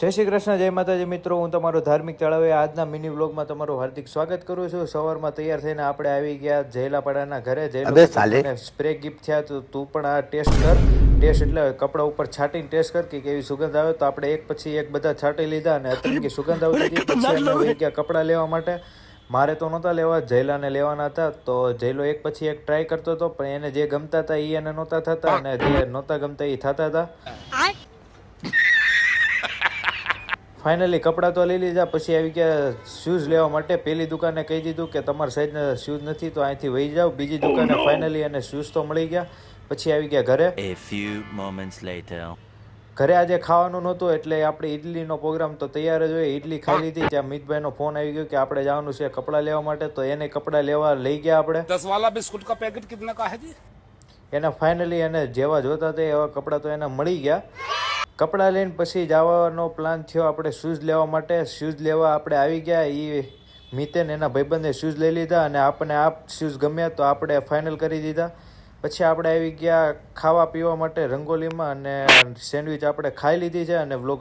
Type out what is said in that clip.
જય શ્રી કૃષ્ણ, જય માતાજી મિત્રો. હું તમારો ધાર્મિક તળાવે આજના મિની વ્લોગમાં તમારું હાર્દિક સ્વાગત કરું છું. સવારમાં તૈયાર થઈને આપણે આવી ગયા જયલાપાડાના ઘરે. જયલો સ્પ્રે ગિફ્ટ થયા તો તું પણ આ ટેસ્ટ કર. ટેસ્ટ એટલે કપડા ઉપર છાંટીને ટેસ્ટ કર કે કેવી સુગંધ આવે. તો આપણે એક પછી એક બધા છાંટી લીધા અને અત્યારે સુગંધ આવતી હતી. પછી અમે વહી ગયા કપડાં લેવા માટે. મારે તો નહોતા લેવા, જયલાને લેવાના હતા. તો જયલો એક પછી એક ટ્રાય કરતો હતો, પણ એને જે ગમતા હતા એ એને નહોતા થતા અને જે નહોતા ગમતા એ થતા હતા. ફાઇનલી કપડાં તો લઈ લીધા. પછી આવી ગયા શૂઝ લેવા માટે. પહેલી દુકાને કહી દીધું કે તમારા સાઈઝના શૂઝ નથી તો અહીંથી વહી જાઓ. બીજી દુકાને ફાઇનલી અને શૂઝ તો મળી ગયા. પછી આવી ગયા ઘરે. ઘરે આજે ખાવાનું નહોતું એટલે આપણે ઇડલીનો પ્રોગ્રામ તો તૈયાર જ હોય. ઇડલી ખાઈ લીધી. ત્યાં મિતભાઈનો ફોન આવી ગયો કે આપણે જવાનું છે કપડાં લેવા માટે. તો એને કપડાં લેવા લઈ ગયા આપણે. 10 वाला बिस्कुट का पैकेट कितने का है जी? એને ફાઇનલી એને જેવા જોતા હતા એવા કપડાં તો એને મળી ગયા. કપડાં લઈને પછી જવાનો પ્લાન થયો આપણે શૂઝ લેવા માટે. શૂઝ લેવા આપણે આવી ગયા. એ મિતેન એના ભાઈબંધે શૂઝ લઈ લીધા અને આપણને આ શૂઝ ગમ્યા તો આપણે ફાઇનલ કરી દીધા. પછી આપણે આવી ગયા ખાવા પીવા માટે રંગોલીમાં અને સેન્ડવિચ આપણે ખાઈ લીધી છે અને વ્લોગ